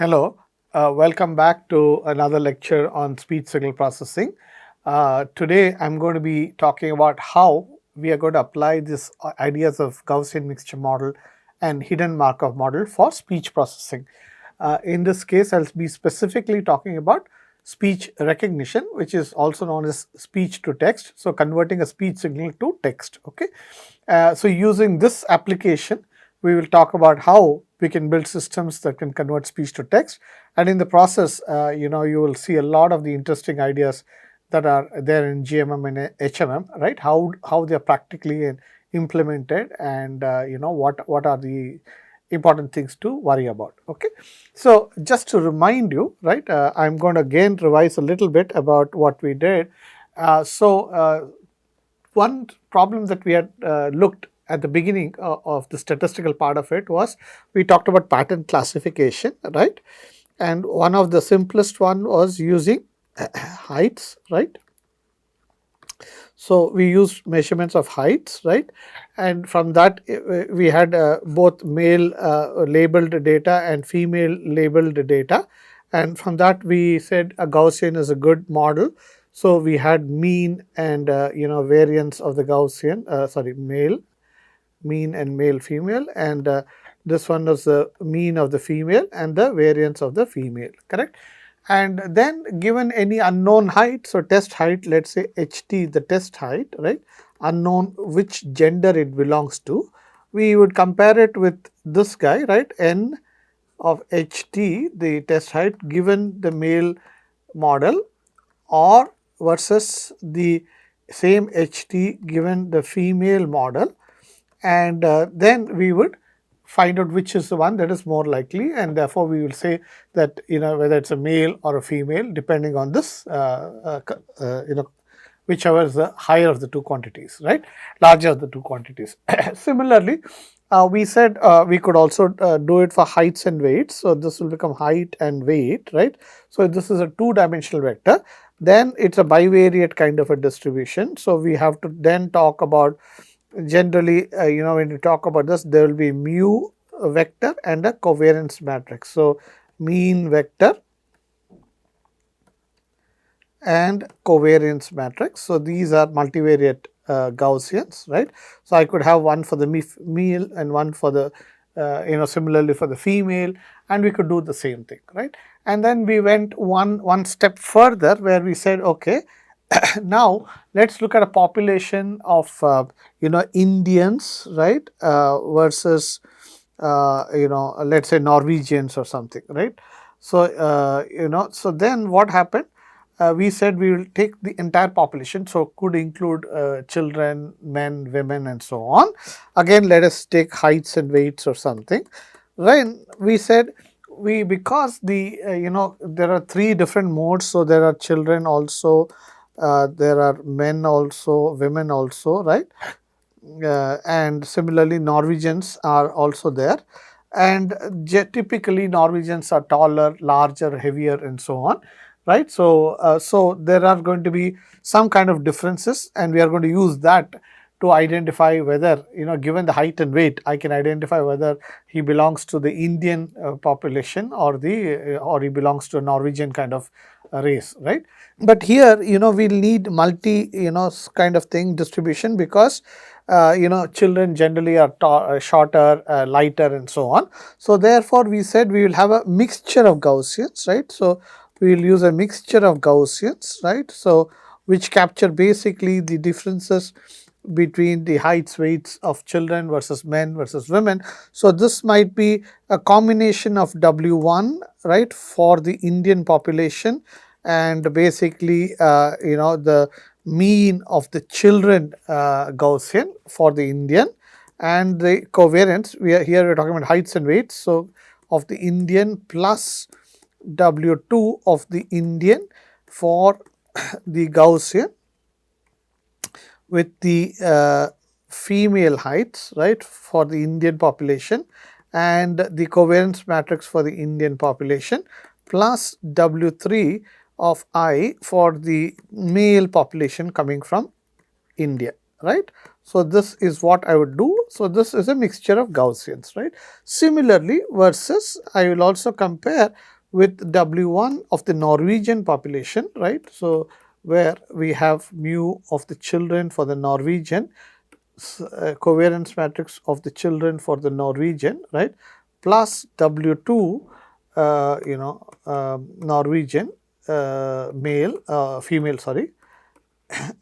Hello, welcome back to another lecture on speech signal processing. Today I'm going to be talking about how we are going to apply these ideas of Gaussian mixture model and hidden Markov model for speech processing. In this case, I'll be specifically talking about speech recognition, which is also known as speech to text. So converting a speech signal to text. Okay. So using this application, we will talk about how we can build systems that can convert speech to text, and in the process, you will see a lot of the interesting ideas that are there in GMM and HMM, right? How they are practically implemented, and what are the important things to worry about. Okay, so just to remind you, right, I'm going to again revise a little bit about what we did. One problem that we had looked at the beginning of the statistical part of it was we talked about pattern classification, right? And one of the simplest one was using heights, right? So we used measurements of heights, right? And from that we had both male labeled data and female labeled data. And from that we said a Gaussian is a good model. So we had mean and variance of the Gaussian, male, mean and male female, and this one was the mean of the female and the variance of the female, correct? And then given any unknown height, so test height, let's say HT, the test height, right, unknown which gender it belongs to, we would compare it with this guy, right, N of HT, the test height given the male model, or versus the same HT given the female model, and then we would find out which is the one that is more likely, and therefore we will say that whether it's a male or a female depending on this whichever is the higher of the two quantities, right, larger of the two quantities. Similarly, we said we could also do it for heights and weights. So this will become height and weight, right? So this is a two-dimensional vector. Then it's a bivariate kind of a distribution. So we have to then talk about, generally, when you talk about this, there will be mu vector and a covariance matrix. So mean vector and covariance matrix. So these are multivariate Gaussians, right? So I could have one for the male and one for the similarly for the female, and we could do the same thing, right? And then we went one step further where we said, okay, now let's look at a population of Indians, right, versus let's say Norwegians or something, right? So so then what happened? We said we will take the entire population, so could include children, men, women, and so on. Again, let us take heights and weights or something. Then we said because the there are three different modes, so there are children also, there are men also, women also, right? And similarly Norwegians are also there, and typically Norwegians are taller, larger, heavier, and so on, right? So there are going to be some kind of differences, and we are going to use that to identify whether, given the height and weight, I can identify whether he belongs to the Indian population or he belongs to a Norwegian kind of race, right? But here, we'll need multi, kind of thing distribution, because children generally are shorter, lighter, and so on. So therefore we said we will have a mixture of Gaussians, right? So we will use a mixture of Gaussians, right? So which capture basically the differences between the heights, weights of children versus men versus women. So this might be a combination of W1, right, for the Indian population, and basically the mean of the children Gaussian for the Indian, and the covariance, we're talking about heights and weights, so of the Indian plus W2 of the Indian for the Gaussian, with the female heights, right, for the Indian population, and the covariance matrix for the Indian population, plus W3 of I for the male population coming from India, right? So this is what I would do. So this is a mixture of Gaussians, right? Similarly, versus I will also compare with W1 of the Norwegian population, right. So, where we have mu of the children for the Norwegian, covariance matrix of the children for the Norwegian, right, plus W2, Norwegian male, female, sorry,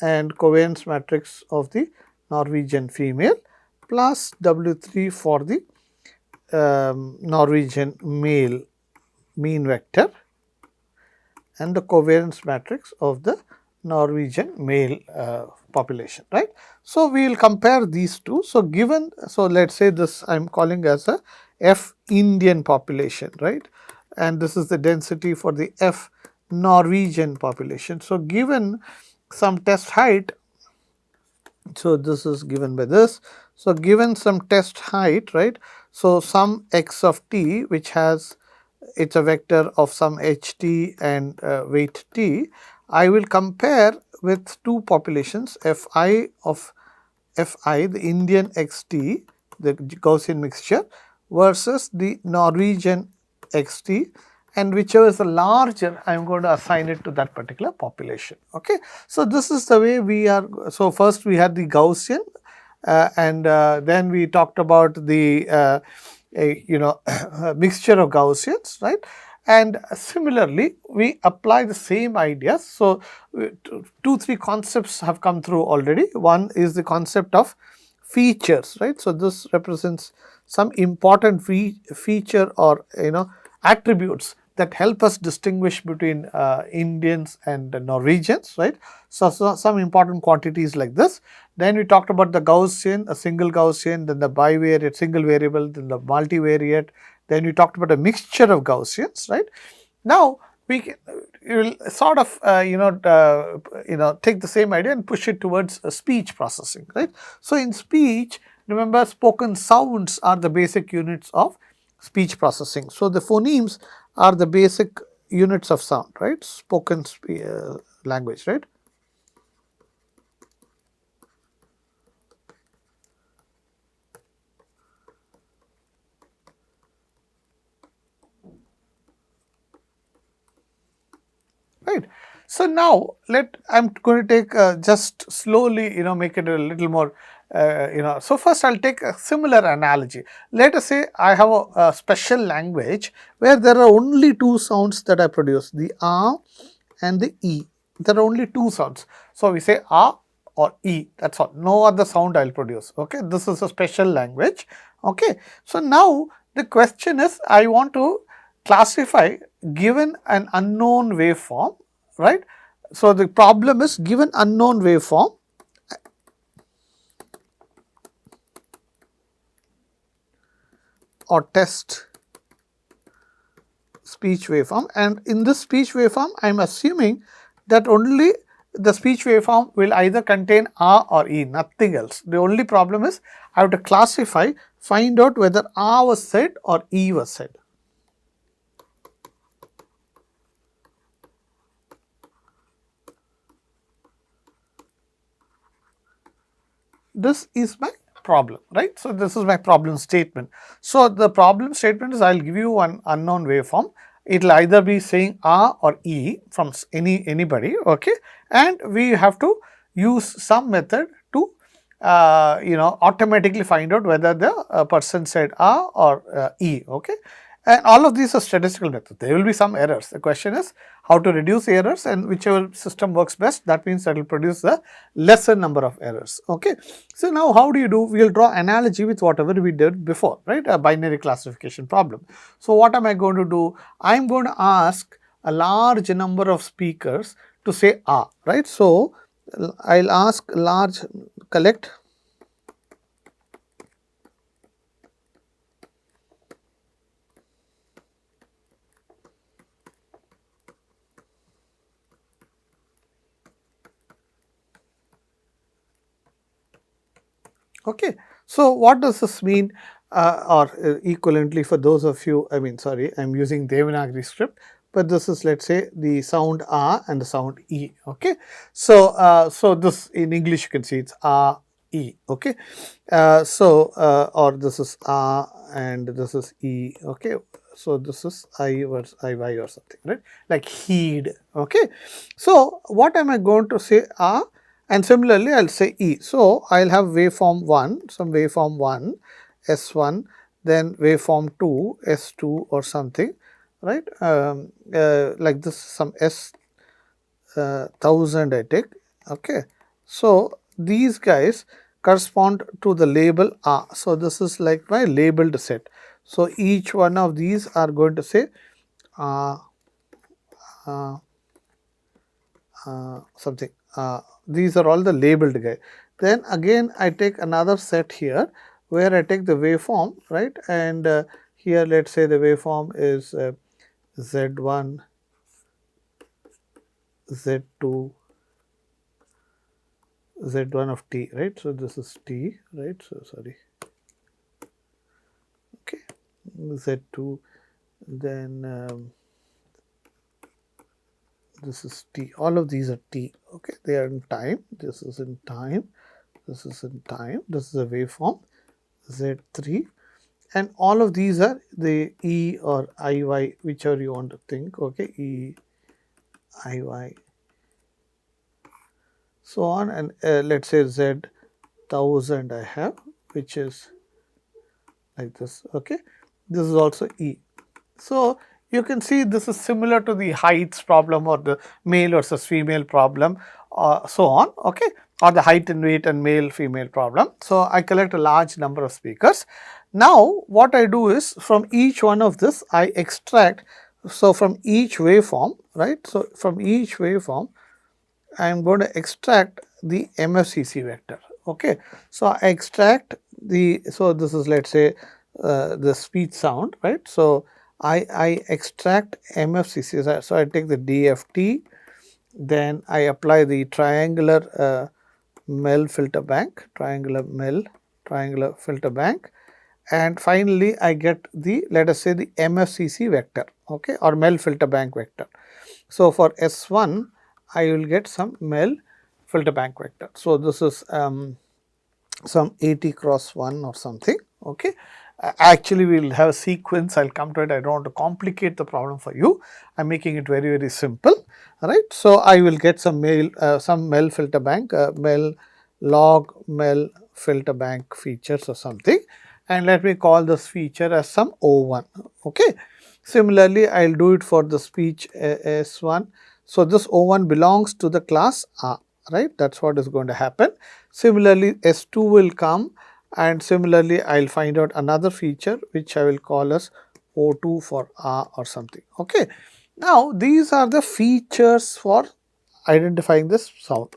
and covariance matrix of the Norwegian female, plus W3 for the Norwegian male mean vector, and the covariance matrix of the Norwegian male population, right. So, we will compare these two. So, given, so let us say this I am calling as a F Indian population, right, and this is the density for the F Norwegian population. So, given some test height, so this is given by this. So, given some test height, right. So, some x of t which has, it is a vector of some h t and weight t, I will compare with two populations Fi of Fi, the Indian xt, the Gaussian mixture, versus the Norwegian xt, and whichever is the larger, I am going to assign it to that particular population. Okay. So, this is the way we are. So, first we had the Gaussian, and then we talked about the mixture of Gaussians, right. And similarly, we apply the same ideas. So, two, three concepts have come through already. One is the concept of features, right. So, this represents some important feature or attributes that help us distinguish between Indians and Norwegians, right. So, some important quantities like this. Then we talked about the Gaussian, a single Gaussian, then the bivariate, single variable, then the multivariate. Then we talked about a mixture of Gaussians, right. Now, we will sort of take the same idea and push it towards speech processing, right. So, in speech, remember, spoken sounds are the basic units of speech processing. So, the phonemes are the basic units of sound, right, spoken language, right. Right. So, now I am going to take just slowly make it a little more So, first I will take a similar analogy. Let us say I have a special language where there are only two sounds that I produce, the A and the E. There are only two sounds. So, we say A or E, that is all, no other sound I will produce. Okay. This is a special language. Okay. So, now the question is, I want to classify given an unknown waveform, right. So, the problem is, given unknown waveform, or test speech waveform, and in this speech waveform I am assuming that only the speech waveform will either contain A or E, nothing else. The only problem is I have to classify, find out whether A was said or E was said. This is my problem, right. So, this is my problem statement. So, the problem statement is, I will give you one unknown waveform. It will either be saying A or E from anybody, okay, and we have to use some method to automatically find out whether the person said A or E, okay. And all of these are statistical methods. There will be some errors. The question is how to reduce errors, and whichever system works best, that means that will produce a lesser number of errors. Okay. So, now how do you do? We will draw analogy with whatever we did before, right, a binary classification problem. So, what am I going to do? I am going to ask a large number of speakers to say A, right. So, I will ask large, collect Okay. So, what does this mean, or equivalently for those of you, I mean sorry, I am using Devanagari script, but this is, let us say, the sound A and the sound E. Okay. So, so this in English you can see it is A, E. Okay. Or this is A and this is E. Okay. So this is I versus IY or something, right? Like heed. Okay. So what am I going to say? And similarly, I'll say E. So I'll have waveform 1, some waveform 1, S1, then waveform 2, S2 or something, right? Like this, some S 1000 I take. Okay. So these guys correspond to the label A. So this is like my labeled set. So each one of these are going to say uh, uh, something. These are all the labeled guy. Then again I take another set here where I take the waveform, right? And here let's say the waveform is Z1, Z2, Z1 of t, right? So this is t, right? So sorry. Okay, Z2, then this is t. All of these are t. Okay, they are in time. This is in time. This is in time. This is a waveform Z3, and all of these are the E or IY, whichever you want to think. Okay, E, IY, so on, and let's say Z1000 I have, which is like this. Okay, this is also E. So you can see this is similar to the heights problem or the male versus female problem, so on, okay, or the height and weight and male female problem. So I collect a large number of speakers. Now what I do is from each one of this I extract, so from each waveform, right? So from each waveform I am going to extract the MFCC vector. Okay, so I extract the, so this is, let's say, the speech sound, right? So I extract MFCC. So I take the DFT, then I apply the triangular MEL filter bank, triangular filter bank, and finally I get the, let us say, the MFCC vector, okay, or MEL filter bank vector. So for S1 I will get some MEL filter bank vector. So this is some 80 cross 1 or something. Okay. Actually, we will have a sequence. I'll come to it. I don't want to complicate the problem for you. I'm making it very, very simple. All right. So I will get some MEL filter bank, MEL filter bank features or something, and let me call this feature as some O1. Okay. Similarly, I'll do it for the speech S1. So this O1 belongs to the class A, right? That's what is going to happen. Similarly, S2 will come, and similarly I'll find out another feature which I will call as O2 for A or something. Okay. Now these are the features for identifying this sound.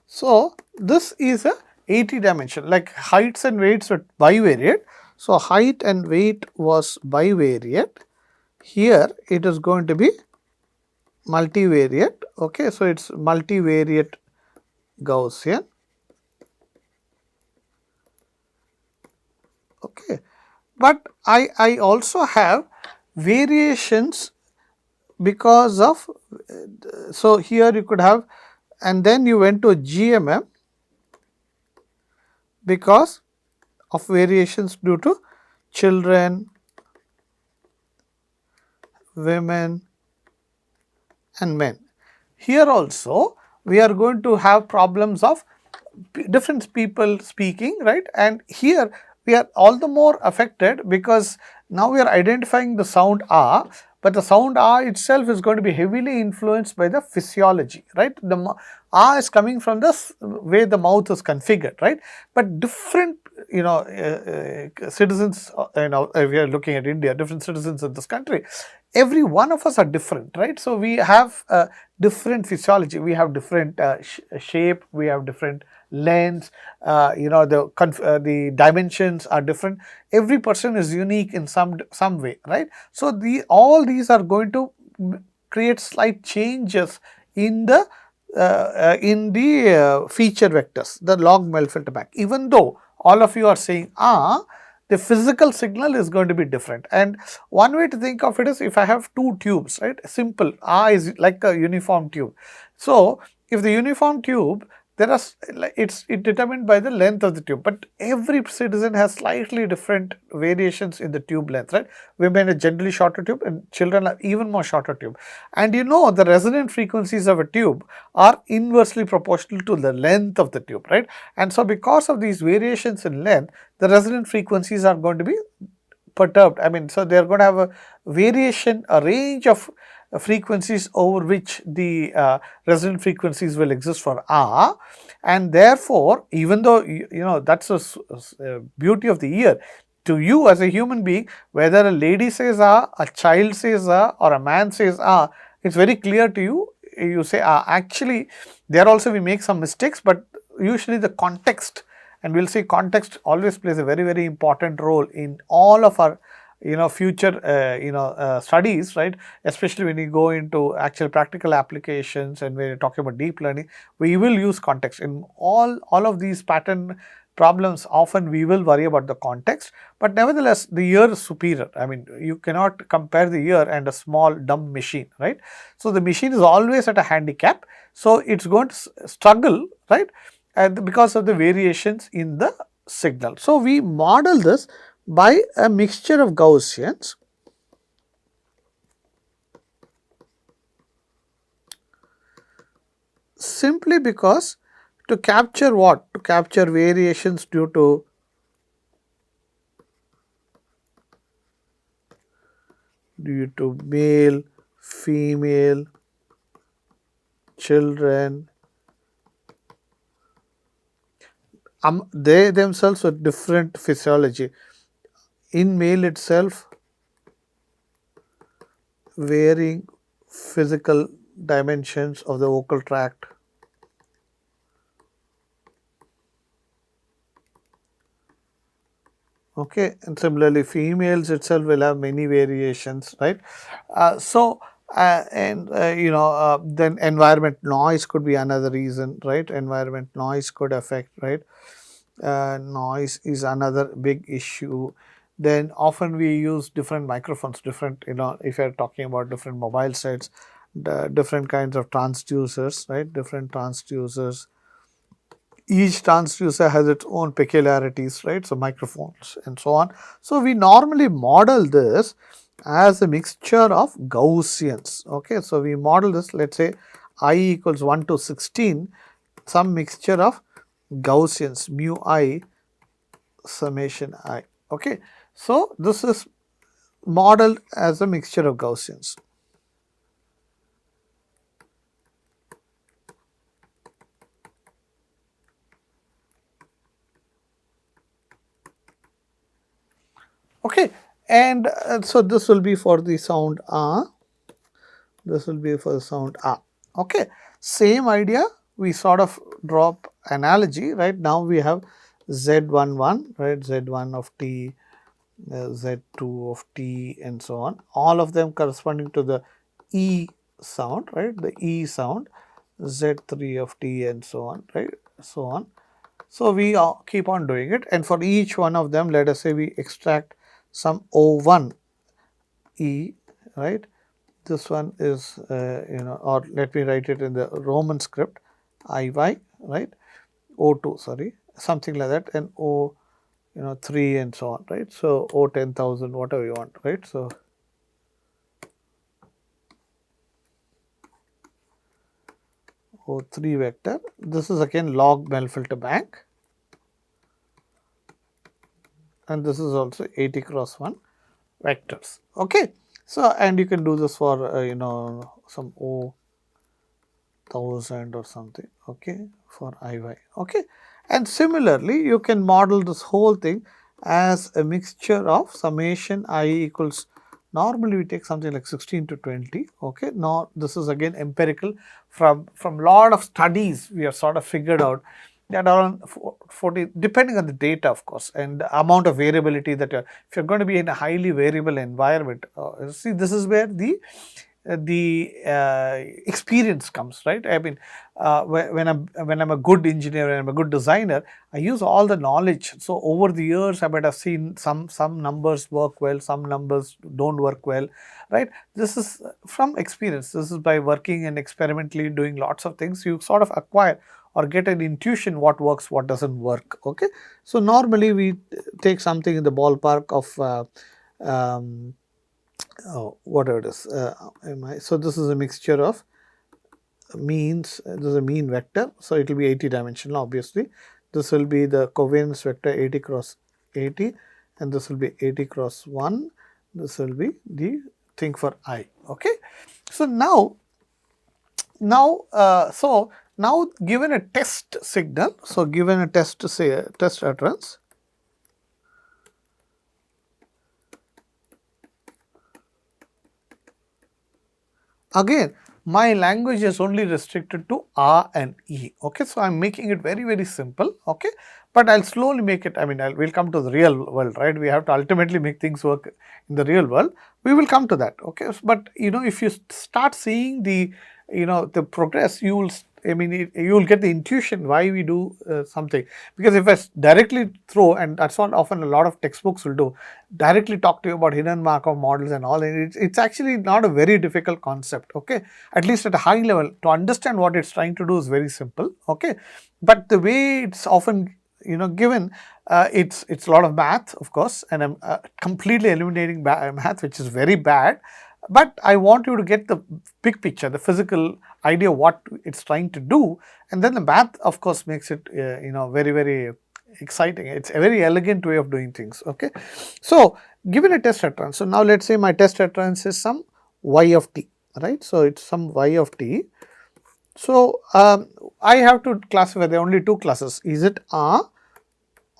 So this is a 80 dimension, like heights and weights were bivariate. So height and weight was bivariate. Here it is going to be multivariate. Okay, so it's multivariate Gaussian. Okay, but I also have variations because of, so here you could have, and then you went to GMM because of variations due to children, women and men. Here also we are going to have problems of different people speaking, right? And here we are all the more affected because now we are identifying the sound A, but the sound A itself is going to be heavily influenced by the physiology, right? The A is coming from the way the mouth is configured, right? But different, citizens, if we are looking at India, different citizens of this country, every one of us are different, right? So we have different physiology, we have different shape, we have different lengths, the dimensions are different. Every person is unique in some way, right? So all these are going to create slight changes in the feature vectors, the log MEL filter bank. Even though all of you are saying the physical signal is going to be different. And one way to think of it is, if I have two tubes, right, simple, R is like a uniform tube. So if the uniform tube, there are it's determined by the length of the tube, but every citizen has slightly different variations in the tube length, right? Women are generally shorter tube and children are even more shorter tube. And the resonant frequencies of a tube are inversely proportional to the length of the tube, right? And so because of these variations in length, the resonant frequencies are going to be perturbed. I mean, so they are going to have a variation, a range of frequencies over which the resonant frequencies will exist for R. And therefore, even though that's the beauty of the ear, to you as a human being, whether a lady says a child says or a man says it's very clear to you. You say actually, there also we make some mistakes, but usually the context, and we'll see context always plays a very, very important role in all of our future studies, right? Especially when you go into actual practical applications and when you're talking about deep learning, we will use context in all of these pattern problems. Often we will worry about the context, but nevertheless the ear is superior. I mean, you cannot compare the ear and a small dumb machine, right? So the machine is always at a handicap, so it's going to struggle, right? And because of the variations in the signal. So we model this by a mixture of Gaussians simply because to capture what? To capture variations due to male, female, children, they themselves with different physiology. In male itself, varying physical dimensions of the vocal tract. Okay, and similarly females itself will have many variations, right? Then environment noise could be another reason, right? Environment noise could affect, right? Noise is another big issue. Then often we use different microphones, different, if you're talking about different mobile sets, different kinds of transducers, right? Different transducers. Each transducer has its own peculiarities, right? So microphones and so on. So we normally model this as a mixture of Gaussians. Okay, so we model this, let's say I equals 1 to 16, some mixture of Gaussians, mu I summation I. Okay, so this is modeled as a mixture of Gaussians. Okay, and so this will be for the sound A, this will be for the sound A. Okay, same idea, we sort of drop analogy, right? Now we have Z11, right? Z1 of T, Z2 of T, and so on, all of them corresponding to the E sound, right? The E sound, Z3 of T, and so on, right? So on. So we keep on doing it, and for each one of them, let us say we extract some O1 E, right? This one is, or let me write it in the Roman script, IY, right? O2, sorry, something like that, and O, 3 and so on, right? So O 10,000, whatever you want, right? So O3 vector. This is again log Bell filter bank, and this is also 80 cross 1 vectors. Okay, so and you can do this for some O 1000 or something. Okay, for IY. Okay, and similarly you can model this whole thing as a mixture of summation I equals, normally we take something like 16 to 20. Okay, now this is again empirical from lot of studies. We have sort of figured out that around 40, depending on the data of course, and the amount of variability that if you're going to be in a highly variable environment, see, this is where the the experience comes, right? I mean, when I'm a good engineer and I'm a good designer, I use all the knowledge. So over the years, I might have seen some numbers work well, some numbers don't work well, right? This is from experience. This is by working and experimentally doing lots of things. You sort of acquire or get an intuition what works, what doesn't work. Okay, so normally we take something in the ballpark of whatever it is. So this is a mixture of means. This is a mean vector, so it will be 80 dimensional. Obviously, this will be the covariance vector 80 cross 80, and this will be 80 cross 1. This will be the thing for I. Okay, so now given a test signal, so given a test, say a test utterance, again my language is only restricted to R and E. Okay, so I am making it very, very simple. Okay, but I'll slowly make it. I mean, we'll come to the real world, right? We have to ultimately make things work in the real world. We will come to that. Okay, but if you start seeing the the progress, you will. I mean, you will get the intuition why we do something. Because if I directly throw, and that's what often a lot of textbooks will do, directly talk to you about hidden Markov models and all, and it's actually not a very difficult concept. Okay, at least at a high level, to understand what it's trying to do is very simple. Okay, but the way it's often given, it's a lot of math, of course, and I'm completely eliminating math, which is very bad. But I want you to get the big picture, the physical idea what it's trying to do, and then the math, of course, makes it very, very exciting. It's a very elegant way of doing things. Okay, so given a test utterance, so now let's say my test utterance is some y of t, right? So it's some y of t. So I have to classify. There are only two classes: is it R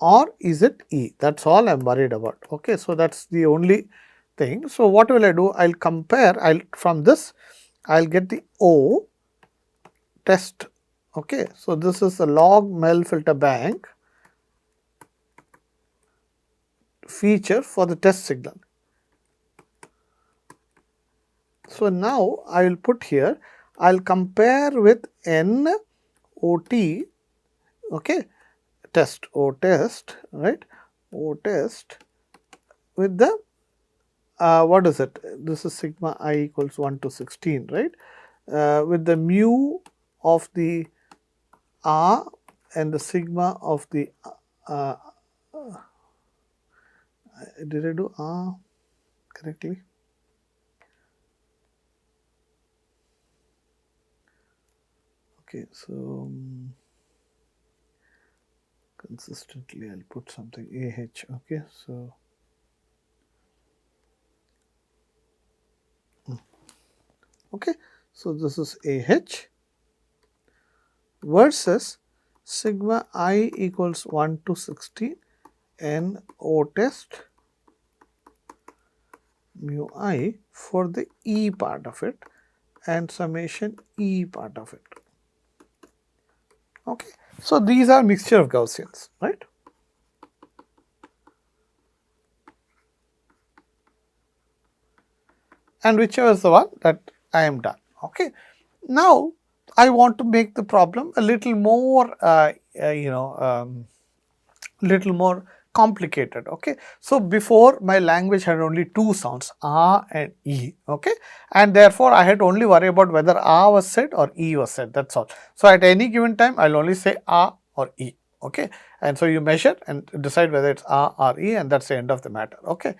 or is it E? That's all I'm worried about. Okay, so that's the only thing. So what will I do? I'll compare. From this, I'll get the O test. Okay, so this is a log MEL filter bank feature for the test signal. So now I will put here, I'll compare with N O T, okay, test, O test, right, O test with the what is it? This is sigma I equals 1 to 16, right, with the mu of the R and the sigma of the did I do R correctly? Okay, so consistently I'll put something AH. Okay, so okay, so this is AH versus sigma I equals 1 to 16 N O test mu I for the E part of it and summation E part of it. Okay, so these are mixture of Gaussians, right? And whichever is the one that I am done. Okay, now I want to make the problem a little more, little more complicated. Okay, so before my language had only two sounds, R and E. Okay, and therefore I had to only worry about whether R was said or E was said. That's all. So at any given time, I'll only say R or E. Okay, and so you measure and decide whether it's R or E, and that's the end of the matter. Okay,